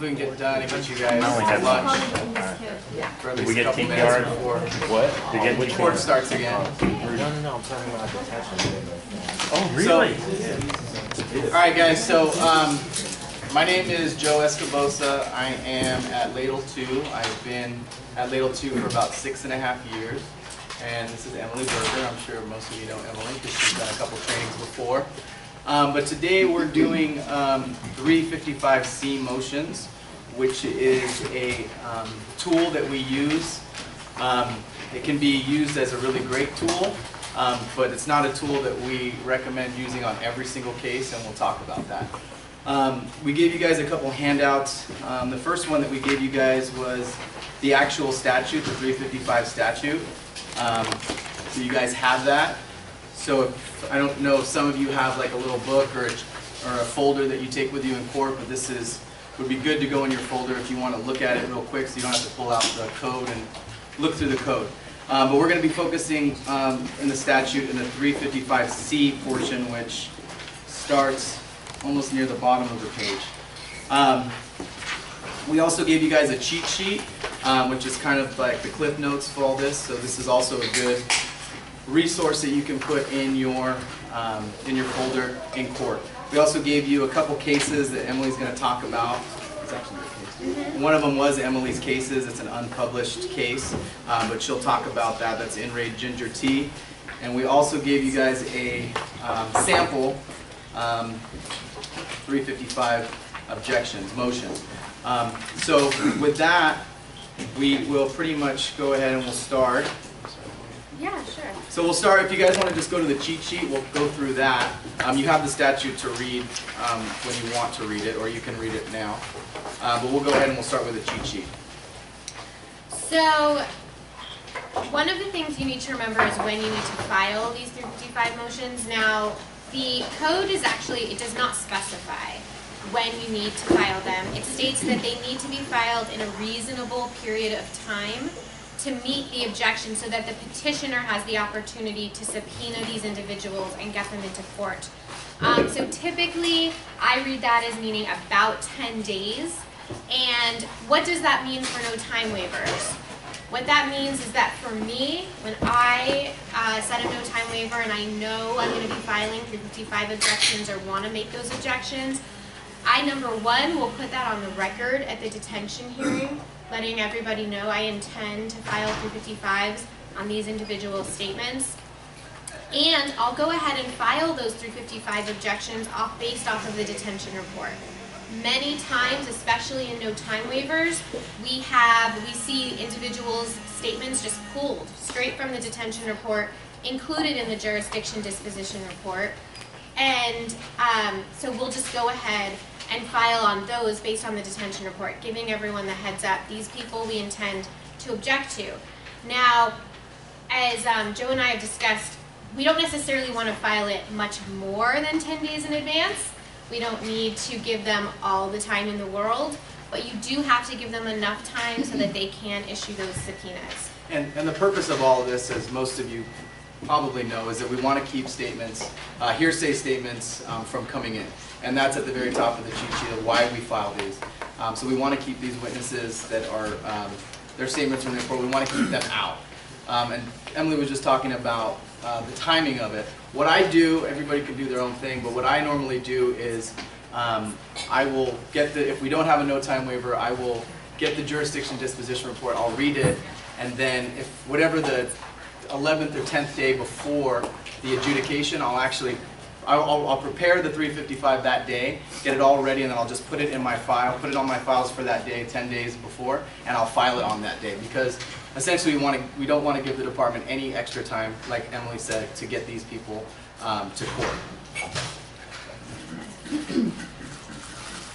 hopefully we can get done and get you guys I only had lunch. For at Did least we a get couple minutes TPR? before What? Did we get court starts again. No, I'm talking about detention. Oh, really? Alright guys, so my name is Joe Escobosa. I am at LADL 2. I've been at LADL 2 for about 6.5 years. And this is Emily Berger. I'm sure most of you know Emily because she's done a couple trainings before. But today we're doing 355C motions, which is a tool that we use. It can be used as a really great tool, but it's not a tool that we recommend using on every single case, and we'll talk about that. We gave you guys a couple handouts. The first one that we gave you guys was the actual statute, the 355 statute. So you guys have that. So if, I don't know if some of you have like a little book or a folder that you take with you in court, but this would be good to go in your folder if you want to look at it real quick so you don't have to pull out the code and look through the code. But we're going to be focusing in the statute in the 355C portion, which starts almost near the bottom of the page. We also gave you guys a cheat sheet, which is kind of like the cliff notes for all this. So this is also a good resource that you can put in your folder in court. We also gave you a couple cases that Emily's going to talk about. It's actually your case. One of them was Emily's cases. It's an unpublished case, but she'll talk about that. That's in Ray Ginger Tea. And we also gave you guys a sample 355 objections, motions. So with that, we will pretty much go ahead and we'll start. Yeah, sure. So we'll start, if you guys want to just go to the cheat sheet, we'll go through that. You have the statute to read when you want to read it, or you can read it now. But we'll go ahead and we'll start with the cheat sheet. So, one of the things you need to remember is when you need to file these 355 motions. Now, the code is actually, it does not specify when you need to file them. It states that they need to be filed in a reasonable period of time to meet the objection so that the petitioner has the opportunity to subpoena these individuals and get them into court. So typically, I read that as meaning about 10 days. And what does that mean for no time waivers? What that means is that for me, when I set a no time waiver and I know I'm going to be filing 355 objections or want to make those objections, I, number one, will put that on the record at the detention hearing, letting everybody know I intend to file 355s on these individual statements. And I'll go ahead and file those 355 objections based off of the detention report. Many times, especially in no time waivers, we see individuals' statements just pulled straight from the detention report, included in the jurisdiction disposition report. And so we'll just go ahead and file on those based on the detention report, giving everyone the heads up, these people we intend to object to. Now, as Joe and I have discussed, we don't necessarily want to file it much more than 10 days in advance. We don't need to give them all the time in the world, but you do have to give them enough time so that they can issue those subpoenas. And the purpose of all of this, as most of you probably know, is that we want to keep statements, hearsay statements from coming in. And that's at the very top of the cheat sheet of why we file these. So we want to keep these witnesses that are, their statements from the court, we want to keep them out. And Emily was just talking about the timing of it. What I do, everybody can do their own thing, but what I normally do is I will get if we don't have a no time waiver, I will get the jurisdiction disposition report, I'll read it, and then if whatever the 11th or 10th day before the adjudication, I'll prepare the 355 that day, get it all ready, and then I'll just put it in my file, put it on my files for that day, 10 days before, and I'll file it on that day. Because essentially we don't want to give the department any extra time, like Emily said, to get these people to court.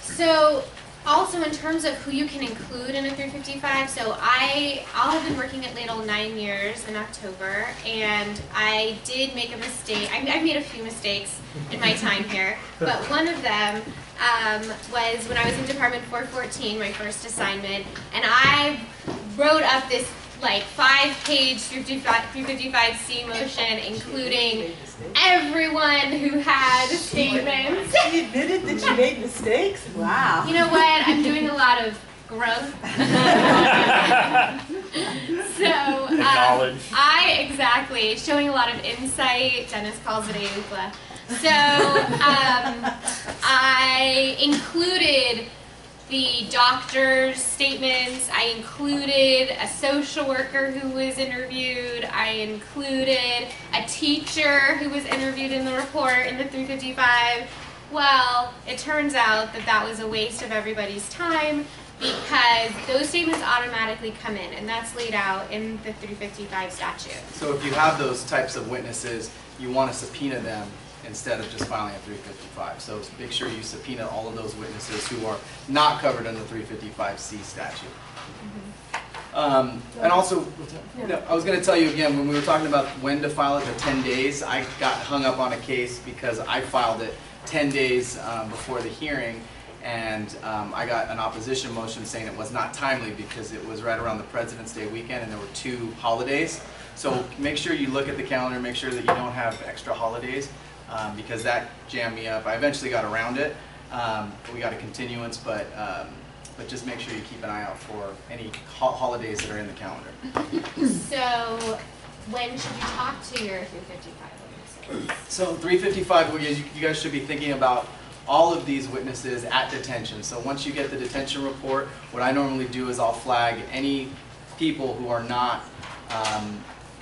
So, also in terms of who you can include in a 355, so I'll have been working at LADL 9 years in October, and I did make a mistake. I've made a few mistakes in my time here, but one of them was when I was in Department 414, my first assignment, and I wrote up this like 5-page 355C motion, including everyone who had statements. She admitted that she made mistakes? Wow. You know what? I'm doing a lot of Growth. So, Knowledge. exactly, showing a lot of insight. Dennis calls it AUPLA. So, I included the doctor's statements, I included a social worker who was interviewed, I included a teacher who was interviewed in the report in the 355. Well, it turns out that that was a waste of everybody's time because those statements automatically come in, and that's laid out in the 355 statute. So if you have those types of witnesses, you want to subpoena them instead of just filing a 355. So make sure you subpoena all of those witnesses who are not covered in the 355C statute. And also, I was going to tell you again, when we were talking about when to file it, the 10 days, I got hung up on a case because I filed it 10 days before the hearing, and I got an opposition motion saying it was not timely because it was right around the President's Day weekend and there were 2 holidays. So make sure you look at the calendar, make sure that you don't have extra holidays. Because that jammed me up. I eventually got around it. We got a continuance, but just make sure you keep an eye out for any holidays that are in the calendar. So when should you talk to your 355 witnesses? So 355, well, you guys should be thinking about all of these witnesses at detention. So once you get the detention report, what I normally do is I'll flag any people who are not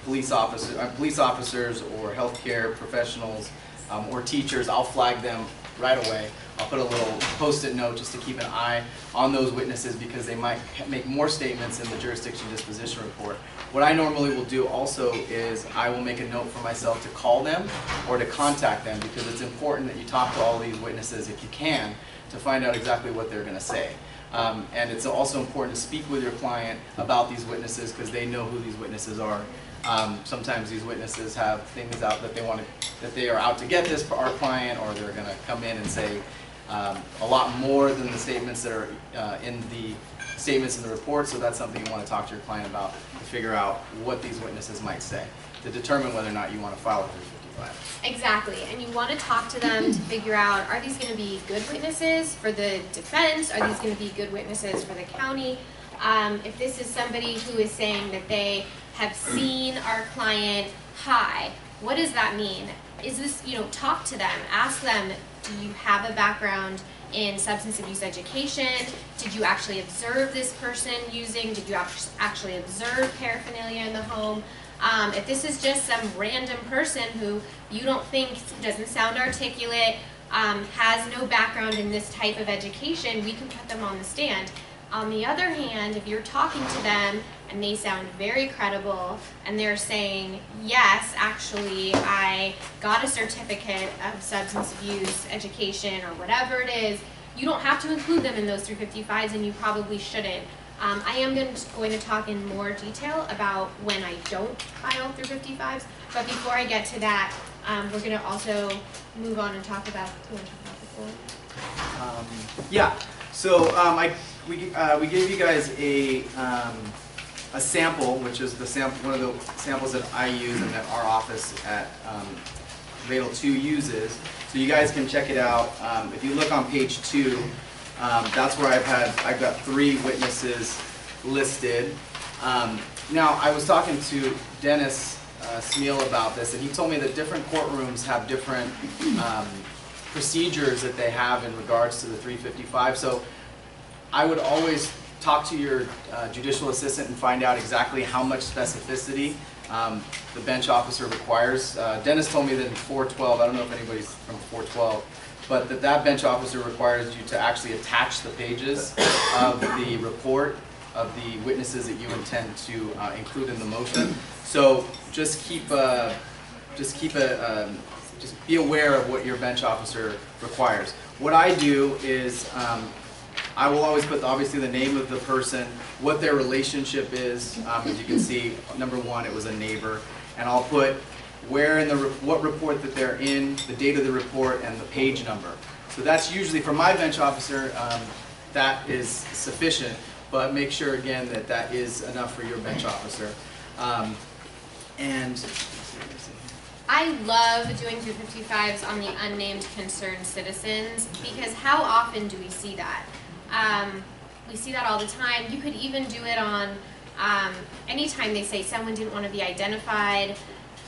police officers or healthcare professionals or teachers. I'll flag them right away. I'll put a little post-it note just to keep an eye on those witnesses because they might make more statements in the jurisdiction disposition report. What I normally will do also is I will make a note for myself to call them or to contact them because it's important that you talk to all these witnesses if you can to find out exactly what they're going to say. And it's also important to speak with your client about these witnesses because they know who these witnesses are. Sometimes these witnesses have things out that they are out to get this for our client, or they're going to come in and say a lot more than the statements that are in the statements in the report. So that's something you want to talk to your client about to figure out what these witnesses might say to determine whether or not you want to file a 355. Exactly, and you want to talk to them to figure out, are these going to be good witnesses for the defense? Are these going to be good witnesses for the county? If this is somebody who is saying that they have seen our client high, what does that mean? Is this, talk to them, ask them, do you have a background in substance abuse education? Did you actually observe this person using? Did you actually observe paraphernalia in the home? If this is just some random person who you don't think doesn't sound articulate, has no background in this type of education, we can put them on the stand. On the other hand, if you're talking to them and they sound very credible and they're saying, yes, actually, I got a certificate of substance abuse education or whatever it is, you don't have to include them in those 355s, and you probably shouldn't. I am going to talk in more detail about when I don't file 355s, but before I get to that, we're going to also move on and talk about the form. Yeah. So we gave you guys a sample, which is one of the samples that I use and that our office at LADL 2 uses. So you guys can check it out. If you look on page 2, that's where I've got 3 witnesses listed. Now I was talking to Dennis Smeal about this, and he told me that different courtrooms have different procedures that they have in regards to the 355. So I would always talk to your judicial assistant and find out exactly how much specificity the bench officer requires. Dennis told me that in 412, I don't know if anybody's from 412, but that bench officer requires you to actually attach the pages of the report of the witnesses that you intend to include in the motion. So just be aware of what your bench officer requires. What I do is I will always put obviously the name of the person, what their relationship is. As you can see, number 1, it was a neighbor, and I'll put where in what report that they're in, the date of the report, and the page number. So that's usually for my bench officer. That is sufficient, but make sure again that that is enough for your bench officer. And I love doing 355s on the unnamed concerned citizens because how often do we see that? we see that all the time. You could even do it on anytime they say someone didn't want to be identified,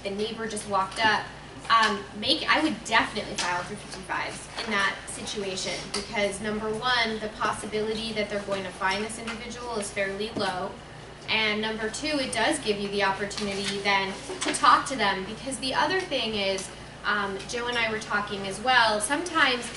the neighbor just walked up. I would definitely file 355s in that situation because number one, the possibility that they're going to find this individual is fairly low. And number two, it does give you the opportunity then to talk to them because the other thing is, Joe and I were talking as well, sometimes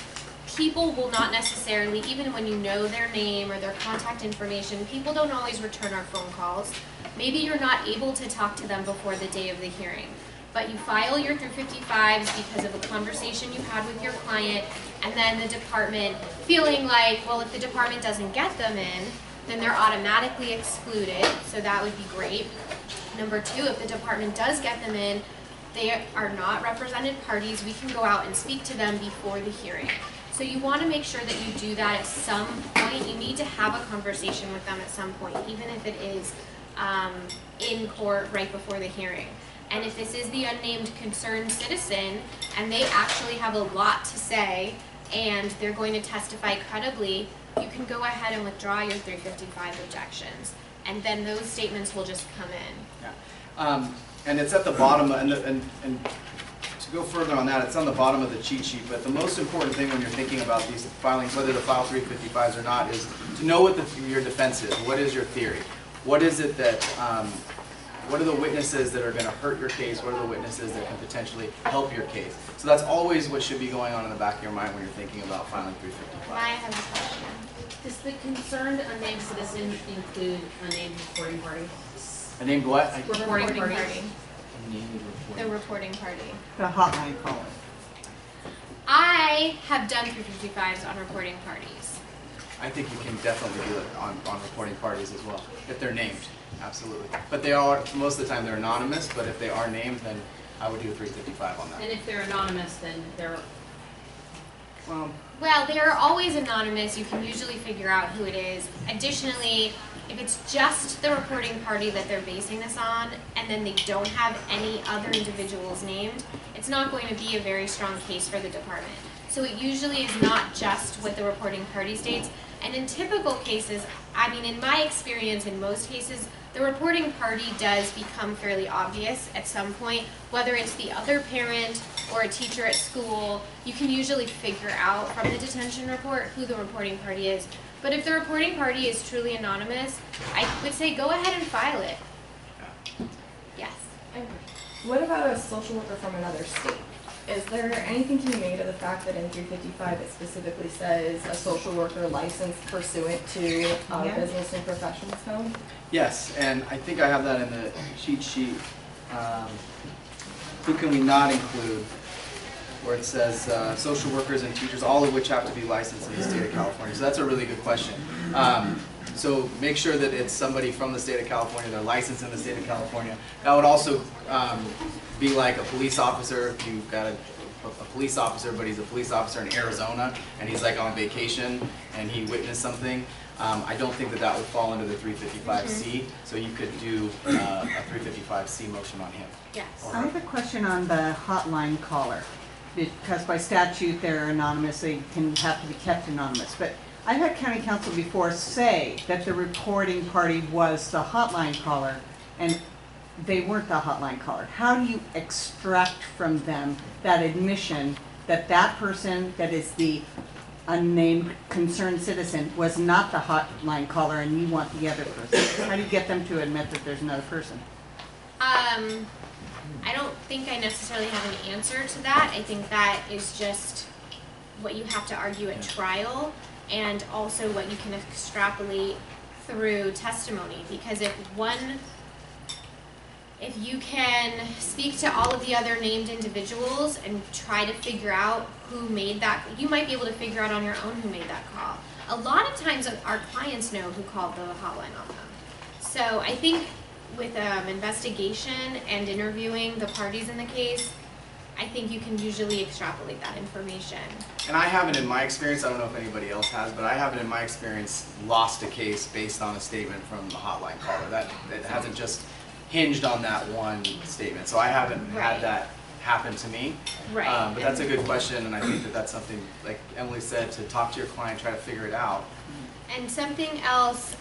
people will not necessarily, even when you know their name or their contact information, people don't always return our phone calls. Maybe you're not able to talk to them before the day of the hearing, but you file your 355s because of a conversation you had with your client, and then the department feeling like, well, if the department doesn't get them in, then they're automatically excluded, so that would be great. Number two, if the department does get them in, they are not represented parties, we can go out and speak to them before the hearing. So you want to make sure that you do that at some point. You need to have a conversation with them at some point, even if it is in court right before the hearing. And if this is the unnamed concerned citizen and they actually have a lot to say and they're going to testify credibly, you can go ahead and withdraw your 355 objections. And then those statements will just come in. Yeah. And it's at the bottom, and to go further on that, it's on the bottom of the cheat sheet, but the most important thing when you're thinking about these filings, whether to file 355s or not, is to know what your defense is. What is your theory? What is it that, what are the witnesses that are going to hurt your case? What are the witnesses that can potentially help your case? So that's always what should be going on in the back of your mind when you're thinking about filing 355. I have a question. Does the concerned unnamed citizen include unnamed reporting party? A named what? Reporting party. The reporting party. The hotline caller. I have done 355s on reporting parties. I think you can definitely do it on reporting parties as well, if they're named, absolutely. But they are, most of the time they're anonymous, but if they are named, then I would do a 355 on that. And if they're anonymous, then they're... Well, they are always anonymous. You can usually figure out who it is. Additionally, if it's just the reporting party that they're basing this on, and then they don't have any other individuals named, it's not going to be a very strong case for the department. So it usually is not just what the reporting party states. And in typical cases, I mean, in my experience, in most cases, the reporting party does become fairly obvious at some point, whether it's the other parent or a teacher at school. You can usually figure out from the detention report who the reporting party is. But if the reporting party is truly anonymous, I would say go ahead and file it. Yes. What about a social worker from another state? Is there anything to be made of the fact that in 355 it specifically says a social worker licensed pursuant to Business and Professions Code? Yes, and I think I have that in the cheat sheet. Who can we not include? Where it says social workers and teachers, all of which have to be licensed in the state of California. So that's a really good question. So make sure that it's somebody from the state of California, they're licensed in the state of California. That would also be like a police officer. If you've got a police officer, but he's a police officer in Arizona, and he's like on vacation, and he witnessed something, I don't think that that would fall into the 355C, so you could do a 355C motion on him. Yes. I have a question on the hotline caller, because by statute they're anonymous, they can have to be kept anonymous. But I've had county council before say that the reporting party was the hotline caller, and they weren't the hotline caller. How do you extract from them that admission that that person that is the unnamed concerned citizen was not the hotline caller and you want the other person? How do you get them to admit that there's another person? I don't think I necessarily have an answer to that. I think that is just what you have to argue at trial, and also what you can extrapolate through testimony. Because if you can speak to all of the other named individuals and try to figure out who made that, you might be able to figure out on your own who made that call. A lot of times our clients know who called the hotline on them. So I think with investigation and interviewing the parties in the case, I think you can usually extrapolate that information. And I haven't, in my experience, I don't know if anybody else has, but I haven't, in my experience, lost a case based on a statement from the hotline caller. That hasn't just hinged on that one statement. So I haven't had that happen to me. Right. But that's a good question, and I think that that's something, like Emily said, to talk to your client, try to figure it out. And something else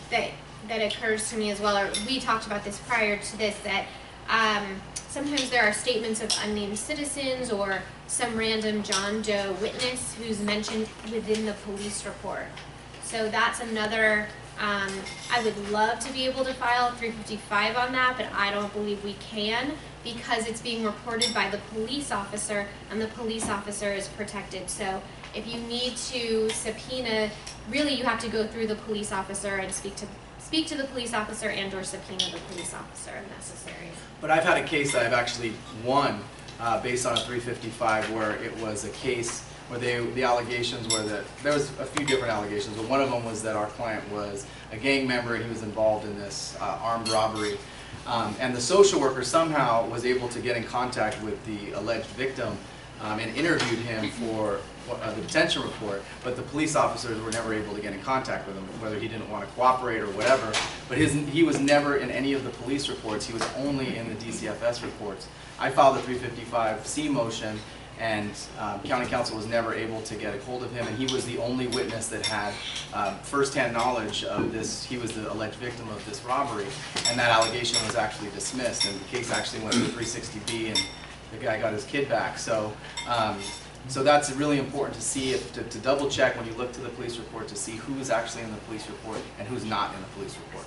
that occurs to me as well, or we talked about this prior to this, that sometimes there are statements of unnamed citizens or some random John Doe witness who's mentioned within the police report. So that's another, I would love to be able to file 355 on that, but I don't believe we can because it's being reported by the police officer and the police officer is protected. So if you need to subpoena, really you have to go through the police officer and speak to the police officer and or subpoena the police officer if necessary. But I've had a case that I've actually won based on a 355 where it was a case where the allegations were that, there was a few different allegations, but one of them was that our client was a gang member and he was involved in this armed robbery. And the social worker somehow was able to get in contact with the alleged victim and interviewed him for the detention report, but the police officers were never able to get in contact with him, whether he didn't want to cooperate or whatever. But he was never in any of the police reports, he was only in the DCFS reports. I filed a 355C motion and county council was never able to get a hold of him, and he was the only witness that had firsthand knowledge of this. He was the alleged victim of this robbery, and that allegation was actually dismissed, and the case actually went to 360B, and the guy got his kid back. So, so that's really important to see, to double check when you look to the police report to see who is actually in the police report and who's not in the police report.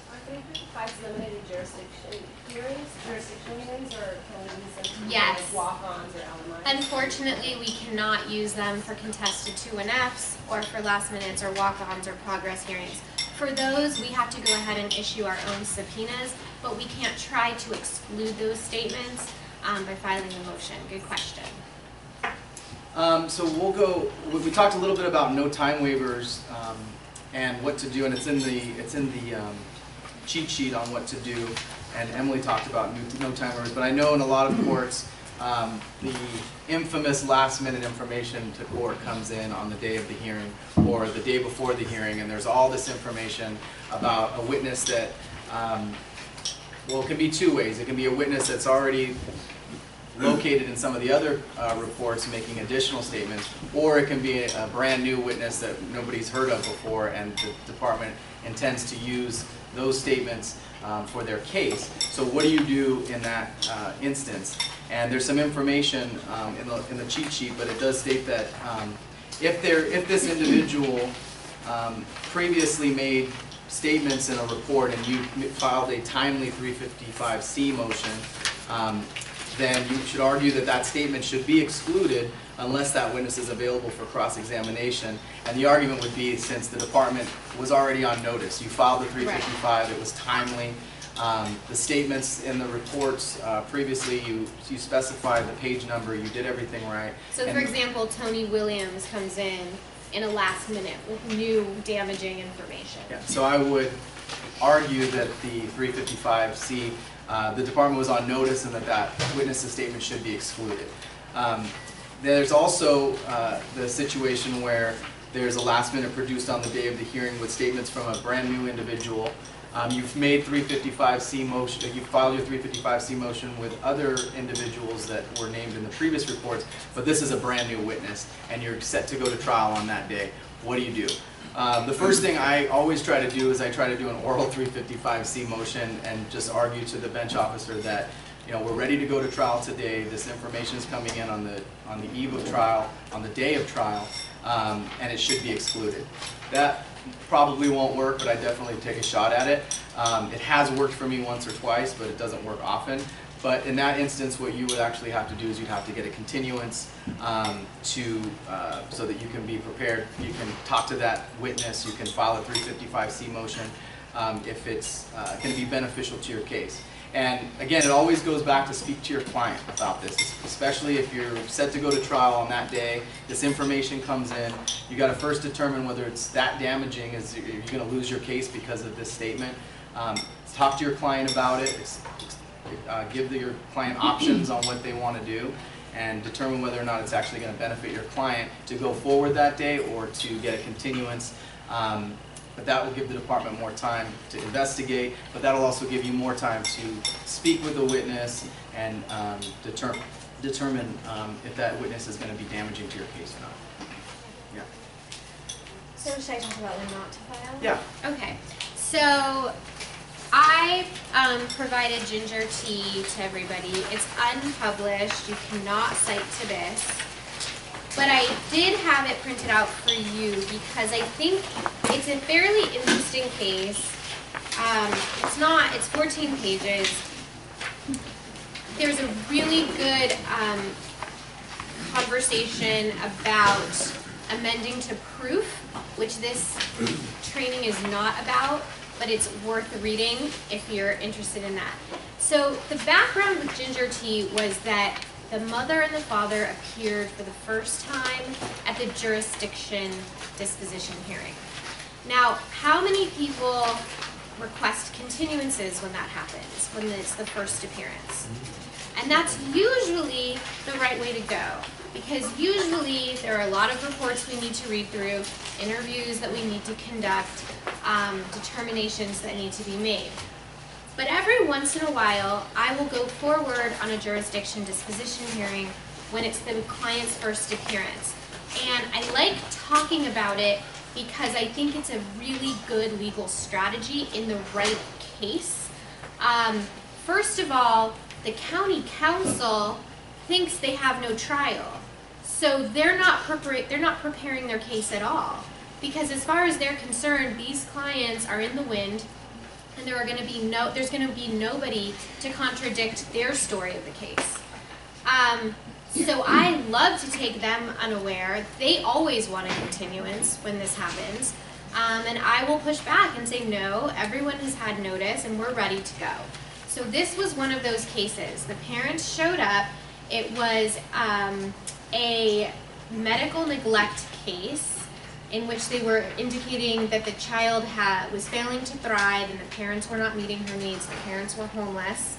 Are 355s limited to jurisdiction hearings, or can we use them for Yes. like walk-ons or LMIs? Unfortunately, we cannot use them for contested 2-1-Fs or for last minutes or walk-ons or progress hearings. For those, we have to go ahead and issue our own subpoenas, but we can't try to exclude those statements by filing a motion. Good question. So we'll go, we talked a little bit about no time waivers and what to do, and it's in the cheat sheet on what to do, and Emily talked about no time waivers, but I know in a lot of courts the infamous last minute information to court comes in on the day of the hearing or the day before the hearing, and there's all this information about a witness that, well, it can be two ways. It can be a witness that's already located in some of the other reports making additional statements, or it can be a brand new witness that nobody's heard of before and the department intends to use those statements for their case. So what do you do in that instance? And there's some information in the cheat sheet, but it does state that if this individual previously made statements in a report and you filed a timely 355C motion, then you should argue that that statement should be excluded unless that witness is available for cross-examination. And the argument would be, since the department was already on notice, you filed the 355, right. It was timely. The statements in the reports previously, you specified the page number, you did everything right. So for example, Tony Williams comes in a last minute with new damaging information. Yeah, so I would argue that the 355C, the department was on notice and that witness's statement should be excluded. There's also the situation where there's a last minute produced on the day of the hearing with statements from a brand new individual. You've made 355C motion, you filed your 355C motion with other individuals that were named in the previous reports, but this is a brand new witness and you're set to go to trial on that day. What do you do? The first thing I always try to do is I try to do an oral 355C motion and just argue to the bench officer that, you know, we're ready to go to trial today. This information is coming in on the eve of trial, on the day of trial, and it should be excluded. That probably won't work, but I definitely take a shot at it. It has worked for me once or twice, but it doesn't work often. But in that instance, what you would actually have to do is you'd have to get a continuance so that you can be prepared. You can talk to that witness. You can file a 355C motion if it's going to be beneficial to your case. And again, it always goes back to speak to your client about this, especially if you're set to go to trial on that day. This information comes in. You got to first determine whether it's that damaging. Is you're going to lose your case because of this statement. Talk to your client about it. Give your client options on what they want to do, and determine whether or not it's actually going to benefit your client to go forward that day or to get a continuance. But that will give the department more time to investigate, but that'll also give you more time to speak with the witness and determine if that witness is going to be damaging to your case or not. Yeah. So should I talk about when not to file? Yeah. Okay, so I provided ginger tea to everybody. It's unpublished, you cannot cite to this. But I did have it printed out for you because I think it's a fairly interesting case. It's 14 pages. There's a really good conversation about amending to proof, which this training is not about, but it's worth reading if you're interested in that. So the background with ginger tea was that the mother and the father appeared for the first time at the jurisdiction disposition hearing. Now, how many people request continuances when that happens, when it's the first appearance? And that's usually the right way to go, because usually there are a lot of reports we need to read through, interviews that we need to conduct, determinations that need to be made. But every once in a while, I will go forward on a jurisdiction disposition hearing when it's the client's first appearance. And I like talking about it because I think it's a really good legal strategy in the right case. First of all, the county council thinks they have no trial. So they're not preparing their case at all. Because as far as they're concerned, these clients are in the wind, and there's going to be nobody to contradict their story of the case. So I love to take them unaware. They always want a continuance when this happens. And I will push back and say, no, everyone has had notice and we're ready to go. So this was one of those cases. The parents showed up. It was a medical neglect case in which they were indicating that the child was failing to thrive and the parents were not meeting her needs. The parents were homeless.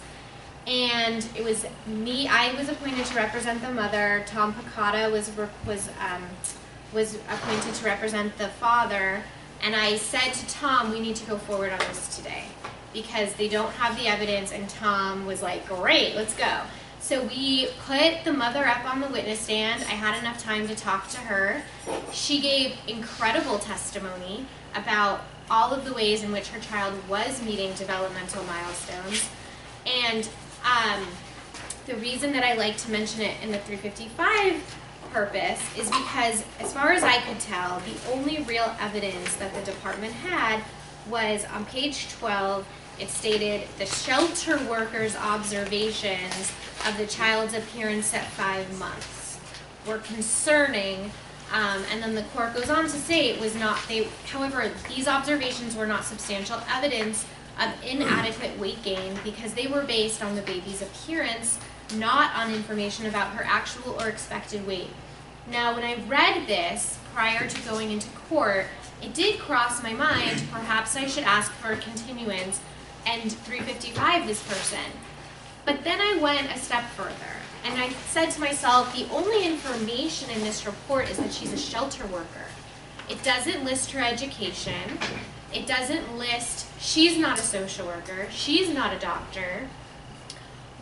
And it was me, I was appointed to represent the mother. Tom Picata was appointed to represent the father. And I said to Tom, we need to go forward on this today because they don't have the evidence. And Tom was like, great, let's go. So we put the mother up on the witness stand. I had enough time to talk to her. She gave incredible testimony about all of the ways in which her child was meeting developmental milestones. And the reason that I like to mention it in the 355 purpose is because, as far as I could tell, the only real evidence that the department had was on page 12. It stated the shelter worker's observations of the child's appearance at 5 months were concerning, and then the court goes on to say it was not. However, these observations were not substantial evidence of inadequate weight gain because they were based on the baby's appearance, not on information about her actual or expected weight. Now, when I read this prior to going into court, it did cross my mind, perhaps I should ask for a continuance and 355 this person. But then I went a step further, and I said to myself, the only information in this report is that she's a shelter worker. It doesn't list her education. It doesn't list, she's not a social worker, she's not a doctor.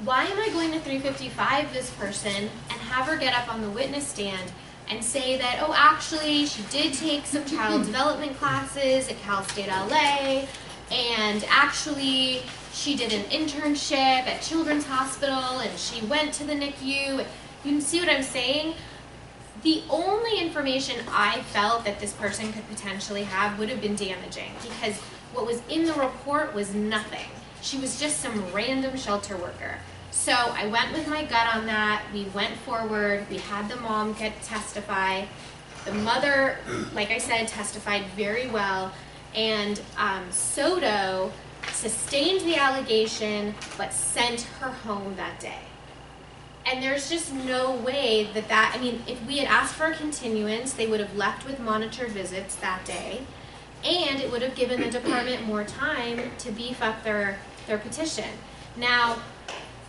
Why am I going to 355 this person and have her get up on the witness stand and say that, oh, actually, she did take some child development classes at Cal State LA, and actually, she did an internship at Children's Hospital, and she went to the NICU. You can see what I'm saying? The only information I felt that this person could potentially have would have been damaging because what was in the report was nothing. She was just some random shelter worker. So I went with my gut on that. We went forward. We had the mom testify. The mother, like I said, testified very well. And Soto sustained the allegation but sent her home that day. And there's just no way I mean, if we had asked for a continuance, they would have left with monitor visits that day, and it would have given the department more time to beef up their petition. Now,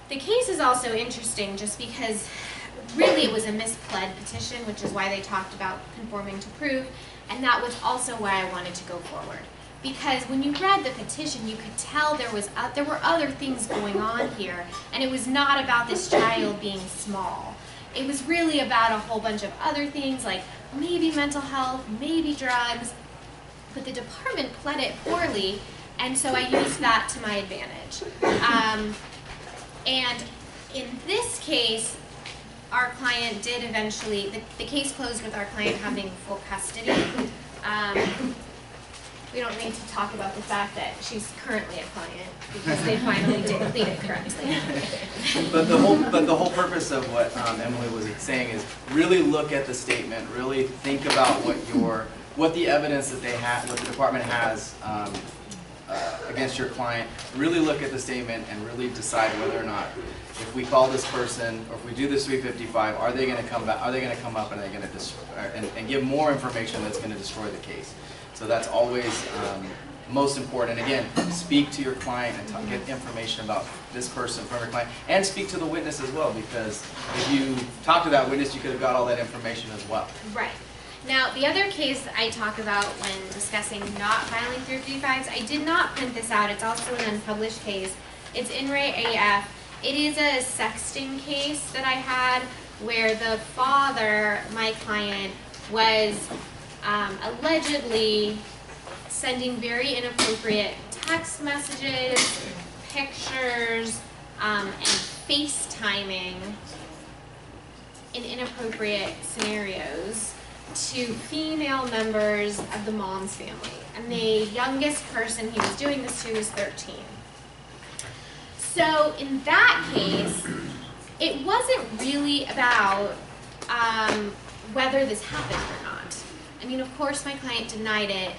the case is also interesting just because really it was a mispled petition, which is why they talked about conforming to proof, and that was also why I wanted to go forward. Because when you read the petition, you could tell there were other things going on here, and it was not about this child being small. It was really about a whole bunch of other things, like maybe mental health, maybe drugs, but the department pled it poorly, and so I used that to my advantage. And in this case, our client did eventually, the case closed with our client having full custody. We don't need to talk about the fact that she's currently a client because they finally did plead it correctly. But the whole purpose of what Emily was saying is really look at the statement, really think about what the evidence that they have, what the department has against your client. Really look at the statement and really decide whether or not, if we call this person or if we do this 355, are they going to come back? Are they going to come up and are they going to and give more information that's going to destroy the case? So that's always most important. And again, speak to your client and get information about this person from your client, and speak to the witness as well, because if you talk to that witness, you could have got all that information as well. Right. Now, the other case I talk about when discussing not filing 355s, I did not print this out. It's also an unpublished case. It's In Re AF. It is a sexting case that I had where the father, my client, was allegedly sending very inappropriate text messages, pictures, and FaceTiming in inappropriate scenarios to female members of the mom's family. And the youngest person he was doing this to was 13. So in that case, it wasn't really about whether this happened or not. I mean, of course my client denied it,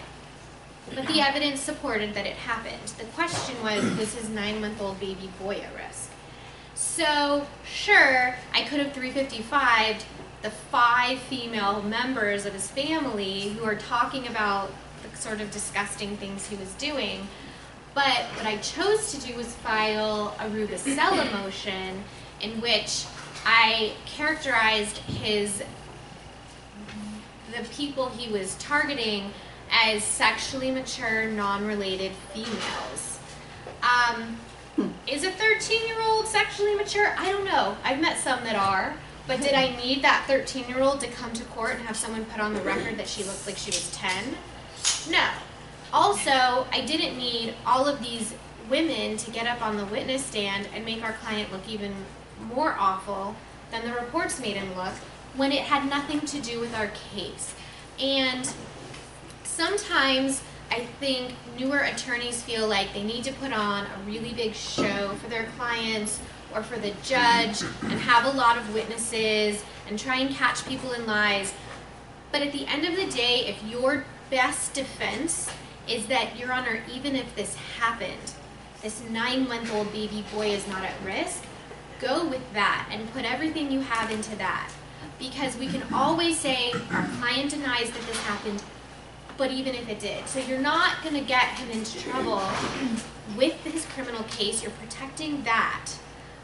but the evidence supported that it happened. The question was his 9-month-old baby boy at risk? So, sure, I could have 355'd the 5 female members of his family who are talking about the sort of disgusting things he was doing, but what I chose to do was file a rubicella motion in which I characterized the people he was targeting as sexually mature, non-related females. Is a 13-year-old sexually mature? I don't know. I've met some that are, but did I need that 13-year-old to come to court and have someone put on the record that she looked like she was 10? No. Also, I didn't need all of these women to get up on the witness stand and make our client look even more awful than the reports made him look, when it had nothing to do with our case. And sometimes I think newer attorneys feel like they need to put on a really big show for their clients or for the judge and have a lot of witnesses and try and catch people in lies. But at the end of the day, if your best defense is that, Your Honor, even if this happened, this 9-month-old baby boy is not at risk, go with that and put everything you have into that. Because we can always say our client denies that this happened, but even if it did. So you're not going to get him into trouble with his criminal case. You're protecting that,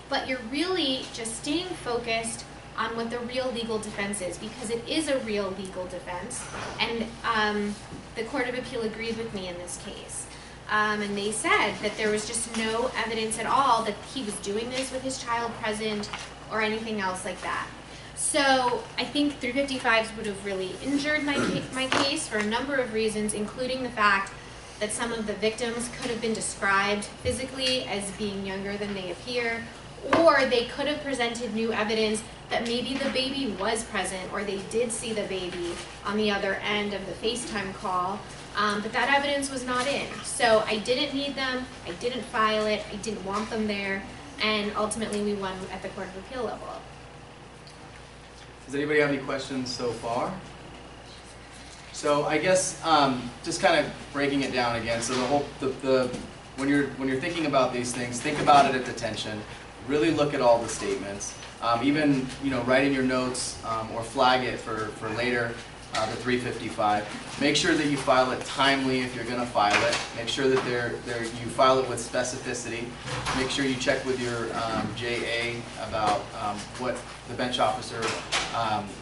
but you're really just staying focused on what the real legal defense is, because it is a real legal defense. And the Court of Appeal agreed with me in this case. And they said that there was just no evidence at all that he was doing this with his child present or anything else like that. So I think 355s would have really injured my case for a number of reasons, including the fact that some of the victims could have been described physically as being younger than they appear, or they could have presented new evidence that maybe the baby was present or they did see the baby on the other end of the FaceTime call, but that evidence was not in. So I didn't need them, I didn't file it, I didn't want them there, and ultimately we won at the Court of Appeal level. Does anybody have any questions so far? So I guess just kind of breaking it down again. So when you're thinking about these things, think about it at detention. Really look at all the statements. Even write in your notes or flag it for later. The 355. Make sure that you file it timely if you're going to file it. Make sure that you file it with specificity. Make sure you check with your JA about what the bench officer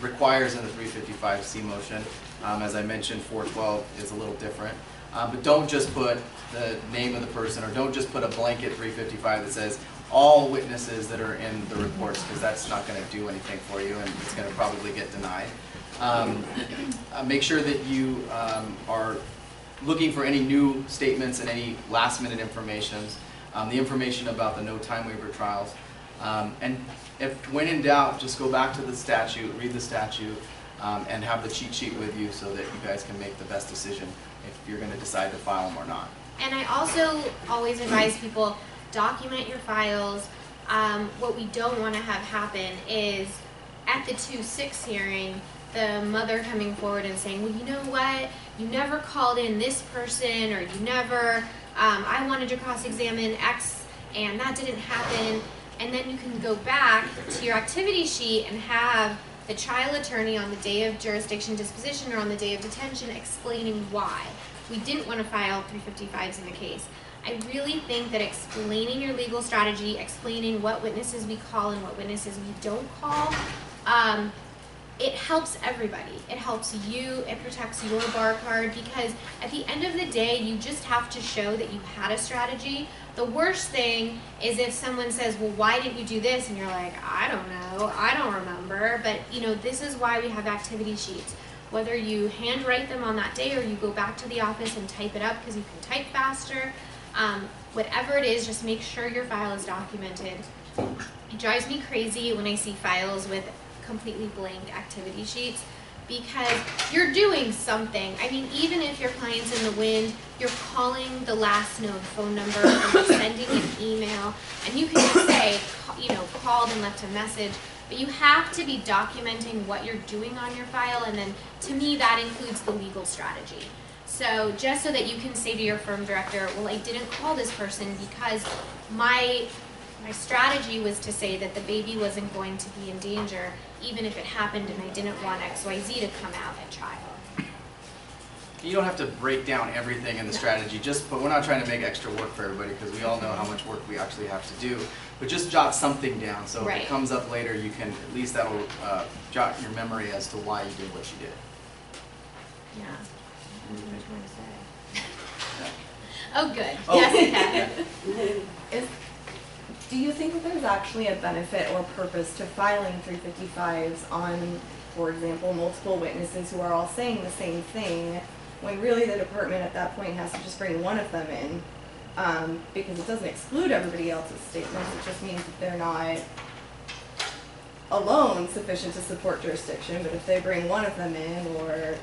requires in the 355C motion. As I mentioned, 412 is a little different. But don't just put the name of the person, or don't just put a blanket 355 that says all witnesses that are in the reports, because that's not going to do anything for you and it's going to probably get denied. Make sure that you are looking for any new statements and any last minute informations, the information about the no time waiver trials. And if when in doubt, just go back to the statute, read the statute, and have the cheat sheet with you so that you guys can make the best decision if you're going to decide to file them or not. And I also always advise people, document your files. What we don't want to have happen is at the 2-6 hearing, the mother coming forward and saying, well, you know what, you never called in this person, or you never, I wanted to cross-examine X and that didn't happen. And then you can go back to your activity sheet and have the trial attorney on the day of jurisdiction disposition or on the day of detention explaining why we didn't want to file 355s in the case. I really think that explaining your legal strategy, explaining what witnesses we call and what witnesses we don't call, it helps everybody. It helps you, it protects your bar card, because at the end of the day, you just have to show that you had a strategy. The worst thing is if someone says, well, why didn't you do this? And you're like, I don't know, I don't remember. But you know, this is why we have activity sheets. Whether you handwrite them on that day or you go back to the office and type it up because you can type faster, whatever it is, just make sure your file is documented. It drives me crazy when I see files with completely blank activity sheets, because you're doing something. I mean, even if your client's in the wind, you're calling the last known phone number, or you're sending an email, and you can just say, you know, called and left a message, but you have to be documenting what you're doing on your file, and then to me that includes the legal strategy. So just so that you can say to your firm director, well, I didn't call this person because my strategy was to say that the baby wasn't going to be in danger, even if it happened and I didn't want XYZ to come out at trial. You don't have to break down everything in the strategy, but we're not trying to make extra work for everybody, because we all know how much work we actually have to do. But just jot something down, so if it comes up later, you can, at least that'll jot your memory as to why you did what you did. Yeah. Oh, good. Oh. Yes, yeah. Do you think that there's actually a benefit or purpose to filing 355s on, for example, multiple witnesses who are all saying the same thing, when really the department at that point has to just bring one of them in, because it doesn't exclude everybody else's statements, it just means that they're not alone sufficient to support jurisdiction, but if they bring one of them in or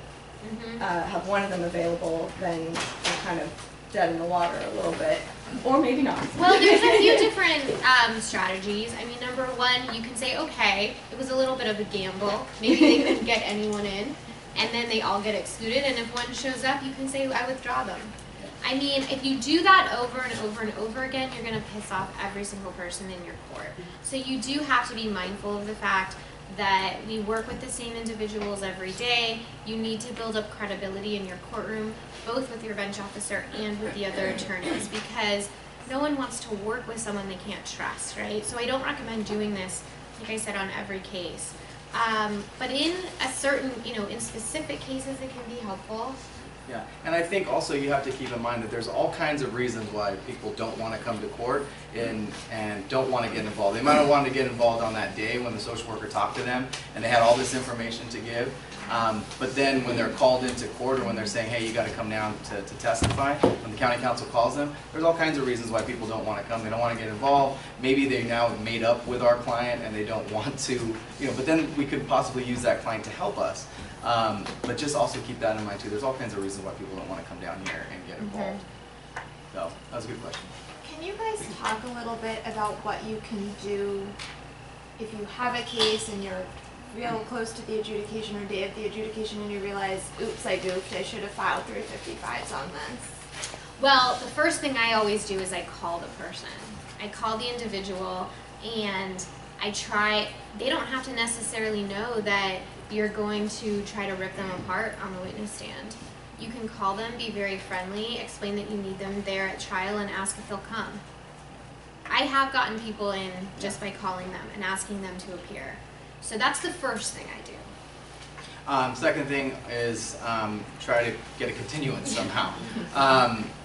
have one of them available, then they're kind of dead in the water a little bit. Or maybe not. Well, there's a few different strategies. I mean, number one, you can say, okay, it was a little bit of a gamble. Maybe they couldn't get anyone in, and then they all get excluded, and if one shows up, you can say, I withdraw them. I mean, if you do that over and over and over again, you're going to piss off every single person in your court. So you do have to be mindful of the fact that we work with the same individuals every day. You need to build up credibility in your courtroom, both with your bench officer and with the other attorneys, because no one wants to work with someone they can't trust, right? So I don't recommend doing this, like I said, on every case. But in a certain, in specific cases, it can be helpful. Yeah, and I think also you have to keep in mind that there's all kinds of reasons why people don't want to come to court and don't want to get involved. They might have wanted to get involved on that day when the social worker talked to them and they had all this information to give. But then when they're called into court, or when they're saying, hey, you got to come down to testify, when the county council calls them, there's all kinds of reasons why people don't want to come. They don't want to get involved. Maybe they now have made up with our client and they don't want to, but then we could possibly use that client to help us. But just also keep that in mind too. There's all kinds of reasons why people don't want to come down here and get involved. So that was a good question. Can you guys talk a little bit about what you can do if you have a case and you're real close to the adjudication or day of the adjudication and you realize, oops, I goofed, I should have filed 355s on this? Well, the first thing I always do is I call the person. I call the individual and I try, they don't have to necessarily know that you're going to try to rip them apart on the witness stand. You can call them, be very friendly, explain that you need them there at trial, and ask if they'll come. I have gotten people in just by calling them and asking them to appear. So that's the first thing I do. Second thing is try to get a continuance somehow.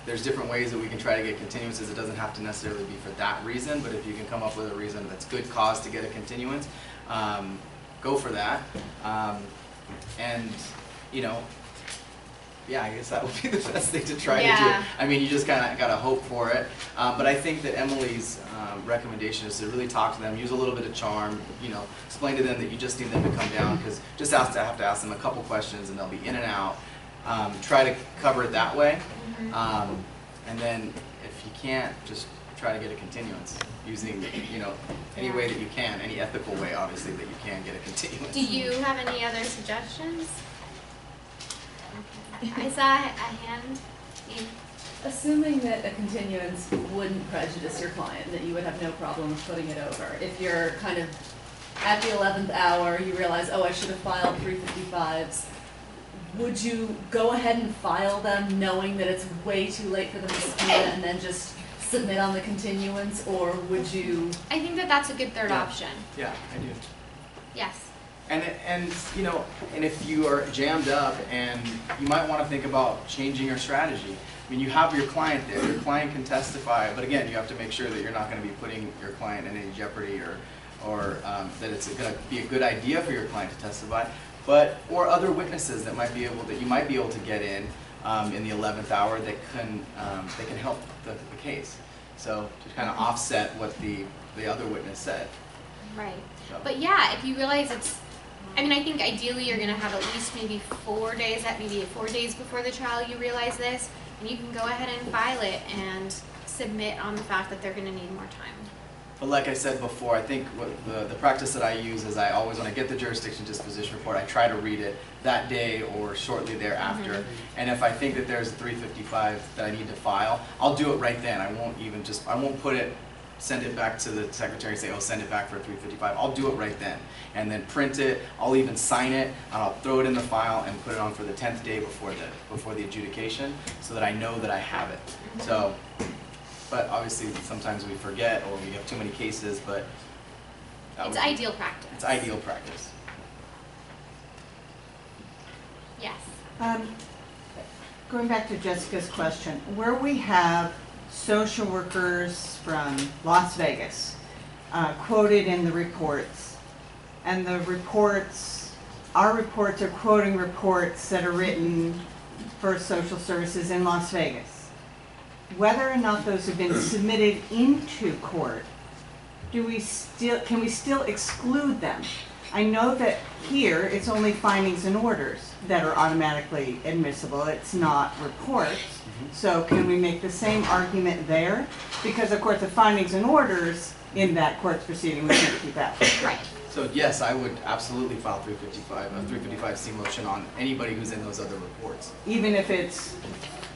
There's different ways that we can try to get continuances. It doesn't have to necessarily be for that reason, but if you can come up with a reason that's good cause to get a continuance, go for that. And yeah, I guess that would be the best thing to try Yeah. to do. I mean, you just kind of got to hope for it. But I think that Emily's recommendation is to really talk to them, use a little bit of charm, you know, explain to them that you just need them to come down, because just have to ask them a couple questions and they'll be in and out. Try to cover it that way. And then if you can't, just try to get a continuance using, you know, any way that you can, any ethical way, obviously, that you can get a continuance. Do you have any other suggestions? Okay. I saw a hand. Assuming that a continuance wouldn't prejudice your client, that you would have no problem with putting it over. If you're kind of at the 11th hour, you realize, oh, I should have filed 355s, would you go ahead and file them knowing that it's way too late for them to submit and then just submit on the continuance, or would you? I think that that's a good third option. Yeah, I do. Yes. And you know, and if you are jammed up, and you might want to think about changing your strategy. I mean, you have your client there. Your client can testify, but again, you have to make sure that you're not going to be putting your client in any jeopardy, or that it's going to be a good idea for your client to testify. Or other witnesses that you might be able to get in the 11th hour that can help the case. So to kind of offset what the other witness said. Right. So. But yeah, if you realize I mean, I think ideally you're going to have at least maybe 4 days, maybe 4 days before the trial you realize this, and you can go ahead and file it and submit on the fact that they're going to need more time. But like I said before, I think what the practice that I use is I always, when I get the jurisdiction disposition report, I try to read it that day or shortly thereafter. And if I think that there's a 355 that I need to file, I'll do it right then. I won't send it back to the secretary and say, oh, send it back for a 355. I'll do it right then. And then print it, I'll even sign it, and I'll throw it in the file and put it on for the 10th day before the adjudication, so that I know that I have it. So. But obviously, sometimes we forget, or we have too many cases, but... It's ideal practice. It's ideal practice. Yes. Going back to Jessica's question, where we have social workers from Las Vegas quoted in the reports, and the reports, our reports are quoting reports that are written for social services in Las Vegas. Whether or not those have been submitted into court, can we still exclude them? I know that here it's only findings and orders that are automatically admissible. It's not reports. So can we make the same argument there? Because of course the findings and orders in that court's proceeding we can't keep out. Right. So yes, I would absolutely file 355C motion on anybody who's in those other reports. Even if it's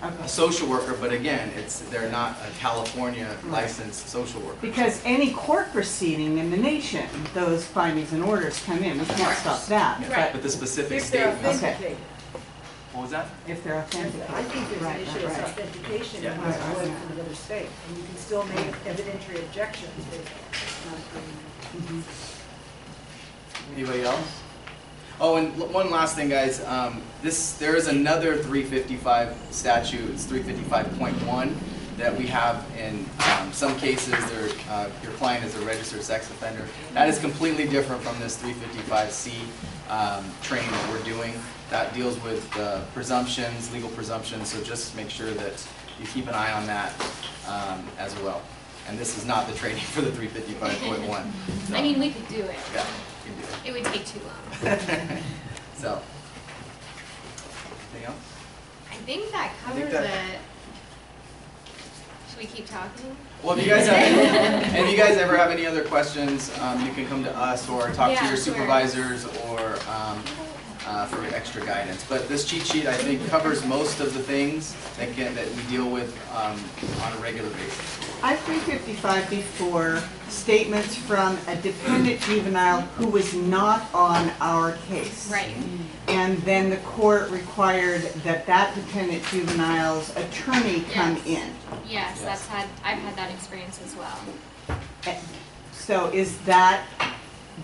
A social worker, but again, they're not a California licensed social worker. Because any court proceeding in the nation, those findings and orders come in. We can't stop that. Yeah, Right. but the specific If they're statements. authenticated. What was that? If they're authenticated. I think there's Right, an issue right, of right. authentication Yeah. and what's going from another state. And you can still make evidentiary objections based on Anybody else? Oh, and one last thing, guys. There is another 355 statute. It's 355.1 that we have in some cases. Your client is a registered sex offender. That is completely different from this 355C training that we're doing. That deals with presumptions, legal presumptions. So just make sure that you keep an eye on that as well. And this is not the training for the 355.1. So, I mean, we could do it. yeah, you can do it. It would take too long. So, anything else? I think that covers that- it. Should we keep talking? Well, if you guys ever have any other questions, you can come to us or talk to Yeah, your sure. supervisors or for extra guidance. But this cheat sheet, I think, covers most of the things that we deal with on a regular basis. I 355 before statements from a dependent juvenile who was not on our case. Right. And then the court required that dependent juvenile's attorney come in. Yes, I've had that experience as well. So is that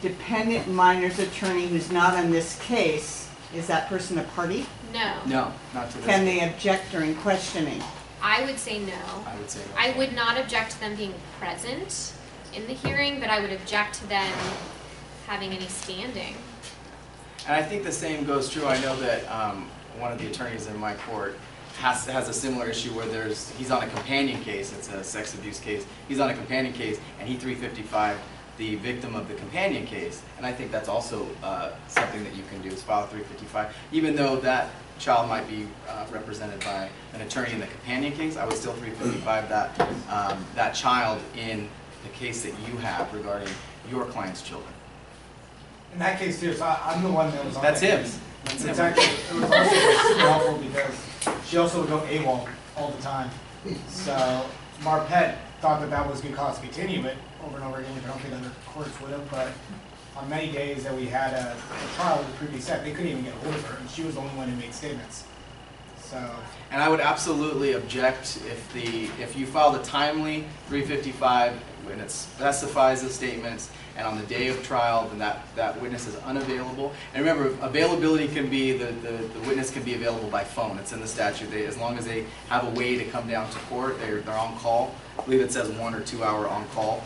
dependent minor's attorney who's not on this case, is that person a party? No. No, not to this. Can they object during questioning? I would say no. I would say no. I would not object to them being present in the hearing, but I would object to them having any standing. And I think the same goes true. I know that one of the attorneys in my court has a similar issue where he's on a companion case, it's a sex abuse case, he's on a companion case, and he 355 the victim of the companion case, and I think that's also something that you can do, is file a 355. Even though that child might be represented by an attorney in the companion case, I would still 355 that child in the case that you have regarding your client's children. In that case too, so I'm the one that was on That's that him. case. That's It's him. actually, it was also super helpful because she also would go AWOL all the time. So Marpet thought that that was good cause to continue it over and over again, which I don't think other courts would have, but on many days that we had a trial with the previous set, they couldn't even get a hold of her, and she was the only one who made statements. So. And I would absolutely object if you filed a timely 355 and it specifies the statements, and on the day of trial, then that witness is unavailable. And remember, availability can be, the witness can be available by phone. It's in the statute. As long as they have a way to come down to court, they're on call. I believe it says 1 or 2 hour on call.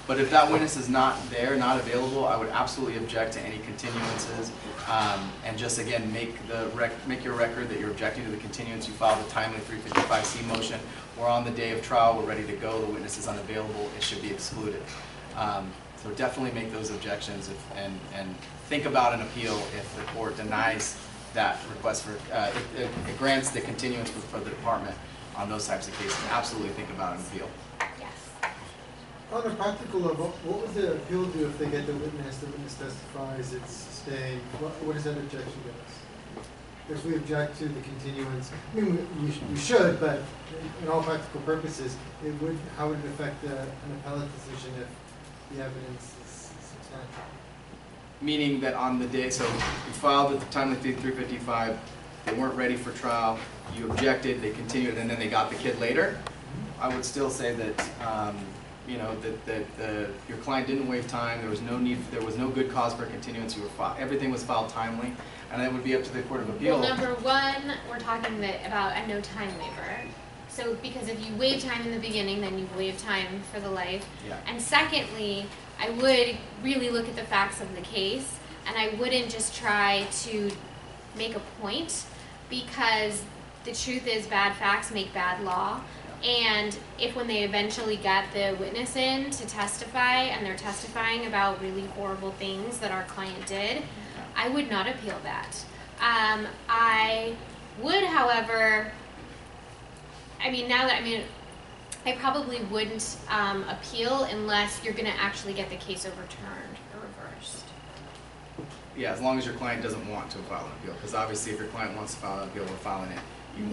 But if that witness is not there, not available, I would absolutely object to any continuances, and just again make your record that you're objecting to the continuance. You filed a timely 355C motion. We're on the day of trial. We're ready to go. The witness is unavailable. It should be excluded. So definitely make those objections and think about an appeal if the court denies that request for it grants the continuance for the department on those types of cases. Absolutely think about an appeal. On a practical level, what would the appeal do if they get the witness testifies, it's staying? What does that objection give us? If we object to the continuance, I mean, we should, but in all practical purposes, how would it affect an appellate decision if the evidence is substantial? Meaning that on the day, so you filed the timely 355, they weren't ready for trial, you objected, they continued, and then they got the kid later. I would still say that you know, that your client didn't waive time. There was no need. There was no good cause for continuance. Everything was filed timely, and that would be up to the Court of Appeal. Well, number one, we're talking about a no time waiver. So, because if you waive time in the beginning, then you waive time for the life. Yeah. And secondly, I would really look at the facts of the case, and I wouldn't just try to make a point, because the truth is bad facts make bad law. And if when they eventually get the witness in to testify and they're testifying about really horrible things that our client did, I would not appeal that. I would, however, I probably wouldn't appeal unless you're going to actually get the case overturned or reversed. Yeah, as long as your client doesn't want to file an appeal, because obviously if your client wants to file an appeal, we're filing it.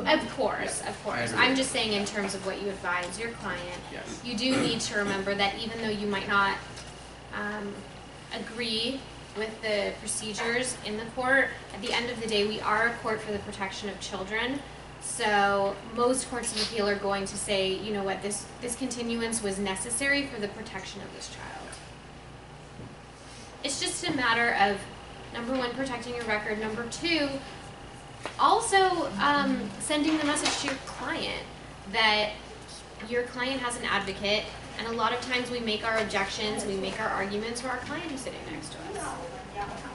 Of course, of course. I'm just saying in terms of what you advise your client, yes. You do need to remember that even though you might not agree with the procedures in the court, at the end of the day, we are a court for the protection of children. So most courts of appeal are going to say, you know what, this continuance was necessary for the protection of this child. It's just a matter of, number one, protecting your record. Number two, also sending the message to your client that your client has an advocate, and a lot of times we make our objections, we make our arguments for our client who's sitting next to us.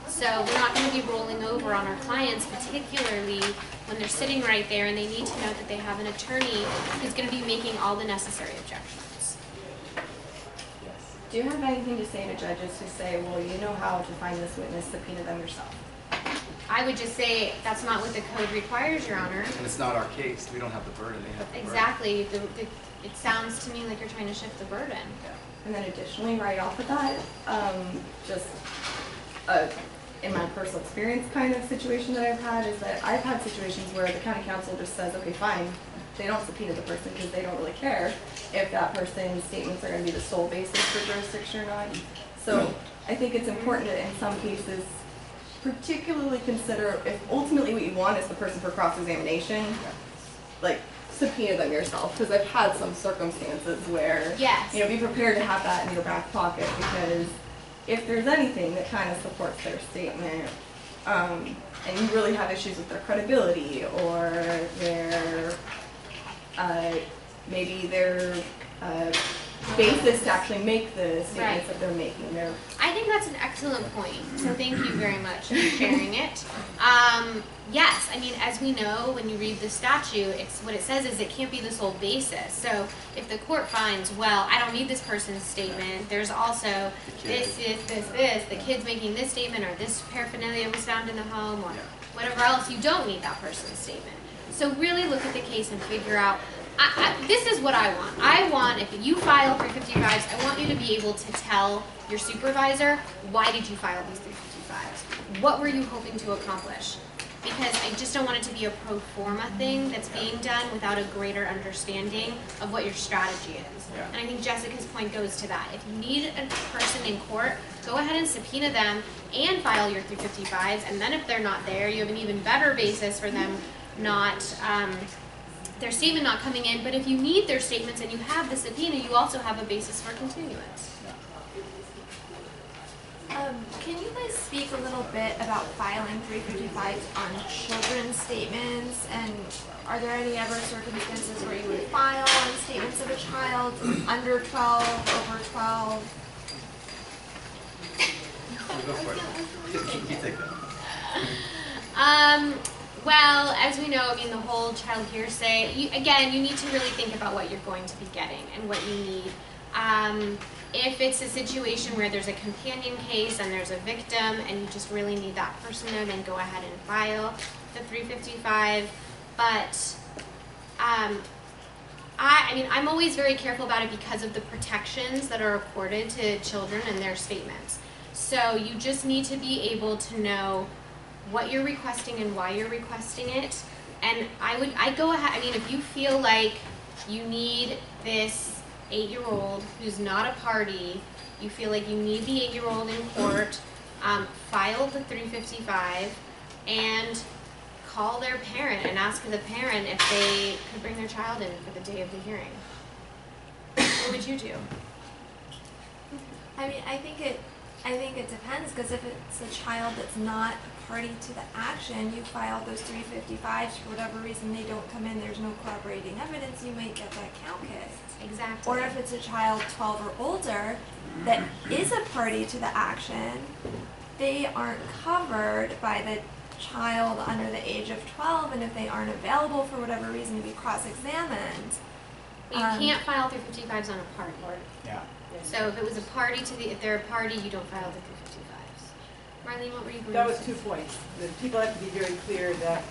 So we're not going to be rolling over on our clients, particularly when they're sitting right there and they need to know that they have an attorney who's going to be making all the necessary objections. Do you have anything to say to judges who say, well, you know how to find this witness, subpoena them yourself? I would just say that's not what the code requires, Your Honor. And it's not our case. We don't have the burden. They have the Exactly. It sounds to me like you're trying to shift the burden. Yeah. And then additionally, right off of that, just in my personal experience kind of situation that I've had is that I've had situations where the county council just says, okay, fine, they don't subpoena the person because they don't really care if that person's statements are going to be the sole basis for jurisdiction or not. So I think it's important to, in some cases, particularly consider if ultimately what you want is the person for cross-examination, like subpoena them yourself, because I've had some circumstances where, yes, you know, be prepared to have that in your back pocket, because if there's anything that kind of supports their statement, and you really have issues with their credibility or their, maybe their basis to actually make the statements that they're making. I think that's an excellent point, so thank you very much for sharing it. Yes, I mean, as we know, when you read the statute, what it says is it can't be the sole basis. So if the court finds, well, I don't need this person's statement, there's also this, the kid's making this statement, or this paraphernalia was found in the home, or whatever else, you don't need that person's statement. So really look at the case and figure out, this is what I want. I want, if you file 355s, I want you to be able to tell your supervisor, why did you file these 355s? What were you hoping to accomplish? Because I just don't want it to be a pro forma thing that's being done without a greater understanding of what your strategy is. Yeah. And I think Jessica's point goes to that. If you need a person in court, go ahead and subpoena them and file your 355s, and then if they're not there, you have an even better basis for them not, their statement not coming in. But if you need their statements and you have the subpoena, you also have a basis for continuance. Can you guys speak a little bit about filing 355s on children's statements, and are there any other circumstances where you would file on statements of a child under 12, over 12? Go for it. You take that. Well, as we know, I mean, the whole child hearsay, you need to really think about what you're going to be getting and what you need. If it's a situation where there's a companion case and there's a victim and you just really need that person there, then go ahead and file the 355. But I mean, I'm always very careful about it because of the protections that are accorded to children and their statements. So you just need to be able to know what you're requesting and why you're requesting it. And I go ahead, I mean, if you feel like you need this 8-year-old who's not a party, you feel like you need the 8-year-old in court, file the 355 and call their parent and ask the parent if they could bring their child in for the day of the hearing. What would you do? I mean, I think it depends, because if it's a child that's not a party to the action, you file those 355s, for whatever reason they don't come in, there's no corroborating evidence, you might get that count kicked. Exactly. Or if it's a child 12 or older that is a party to the action, they aren't covered by the child under the age of 12, and if they aren't available for whatever reason to be cross-examined. You can't file 355s on a party. Yeah. So if it was a party if they're a party, you don't file the 355s. Marlene, what were you going That to was say? 2 points. The people have to be very clear that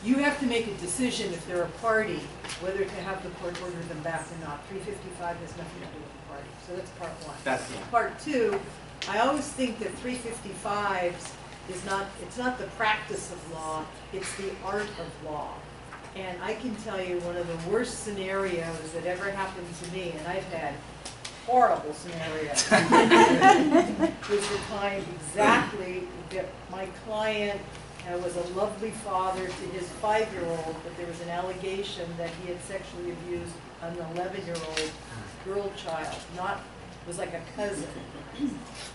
you have to make a decision if they're a party, whether to have the court order them back or not. 355 has nothing to do with the party. So that's part one. Part two, I always think that 355s it's not the practice of law, it's the art of law. And I can tell you one of the worst scenarios that ever happened to me, and I've had horrible scenarios, was the time exactly that my client was a lovely father to his 5-year-old, but there was an allegation that he had sexually abused an 11-year-old girl child, was like a cousin.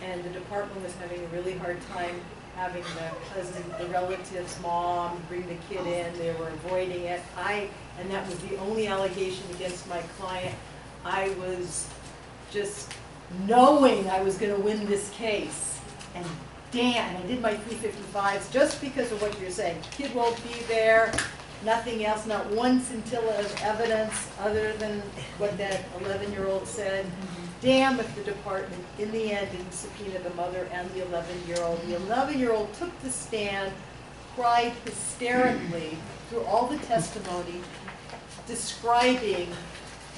And the department was having a really hard time having the cousin, the relative's mom, bring the kid in. They were avoiding it. And that was the only allegation against my client. I was just knowing I was going to win this case. And damn, I did my 355s just because of what you're saying. Kid won't be there, nothing else, not one scintilla of evidence other than what that 11-year-old said. Damn if the department, in the end, didn't subpoena the mother and the 11-year-old. The 11-year-old took the stand, cried hysterically through all the testimony, describing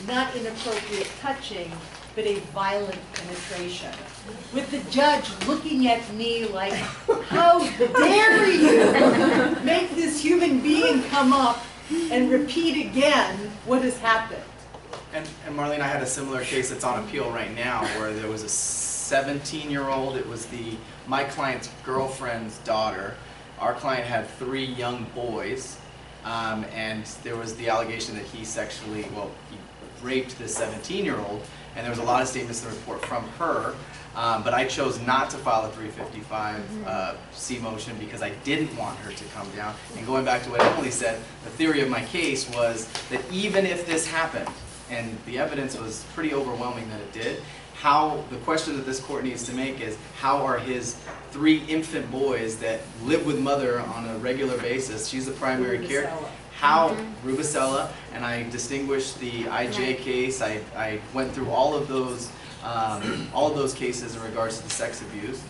not inappropriate touching, but a violent penetration. With the judge looking at me like, how dare you make this human being come up and repeat again what has happened. And Marlene, I had a similar case that's on appeal right now where there was a 17-year-old. It was my client's girlfriend's daughter. Our client had 3 young boys, and there was the allegation that he raped this 17-year-old, and there was a lot of statements in the report from her. But I chose not to file a 355 C motion because I didn't want her to come down. And going back to what Emily said, the theory of my case was that even if this happened, and the evidence was pretty overwhelming that it did. The question that this court needs to make is, how are his 3 infant boys that live with mother on a regular basis, she's the primary care, how, Rubicella, and I distinguished the IJ case, I went through all of those cases in regards to the sex abuse.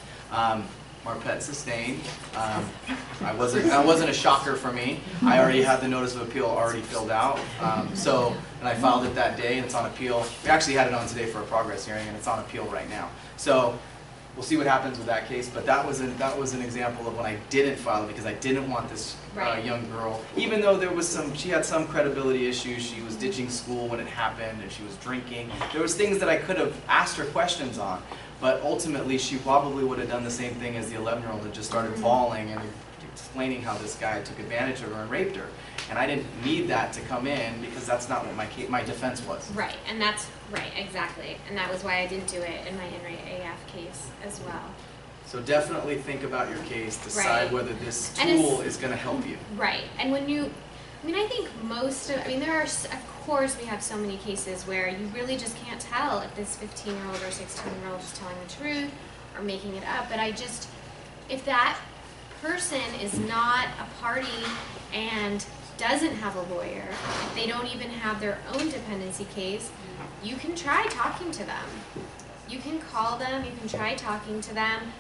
Marpet sustained. I wasn't a shocker for me. I already had the notice of appeal already filled out. And I filed it that day, and it's on appeal. We actually had it on today for a progress hearing, and it's on appeal right now. So we'll see what happens with that case. But that was an example of when I didn't file it because I didn't want this young girl, even though she had some credibility issues. She was ditching school when it happened, and she was drinking. There was things that I could have asked her questions on. But ultimately, she probably would have done the same thing as the 11-year-old and just started bawling and explaining how this guy took advantage of her and raped her. And I didn't need that to come in because that's not what my defense was. Right, and that's right, exactly. And that was why I didn't do it in my In-rate AF case as well. So definitely think about your case, decide whether this tool is going to help you. Right, and when you, I think there are, of course, we have so many cases where you really just can't tell if this 15-year-old or 16-year-old is telling the truth or making it up. But if that person is not a party and doesn't have a lawyer, if they don't even have their own dependency case, you can try talking to them. You can call them, you can try talking to them.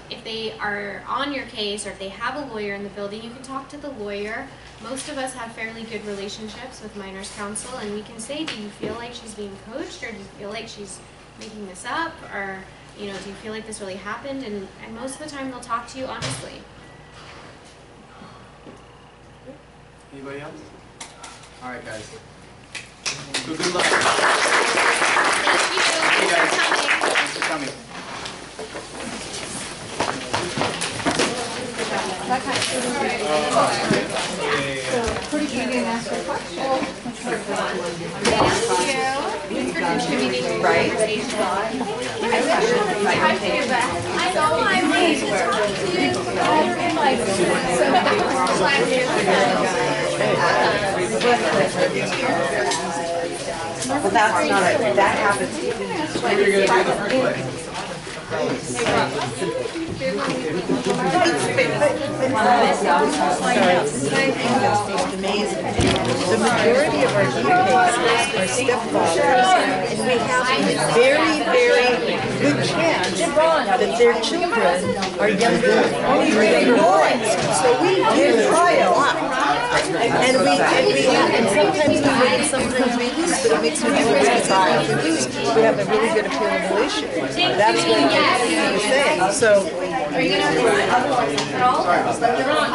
If they are on your case or if they have a lawyer in the building, you can talk to the lawyer. Most of us have fairly good relationships with minors counsel, and we can say, do you feel like she's being coached, or do you feel like she's making this up, or do you feel like this really happened? And most of the time they'll talk to you honestly. Anybody else? All right, guys. So good luck. Thank you. Hey guys. Thanks for coming. Pretty sure you didn't ask a question. Thank you for contributing to the conversation. I know I'm late to talk to you. But that's not it, that happens. What are you going to do the first place? Amazing. The majority of our DA cases are stepfathers, and we have a very, very good chance that their children are younger boys. So we do try a lot. And sometimes we win, sometimes we lose, but it makes no difference because we lose. We have a really good appealable issue. That's what you're saying. So, are you going to at all? That's what I was like,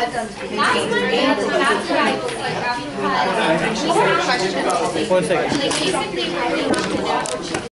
question. One second. Like basically,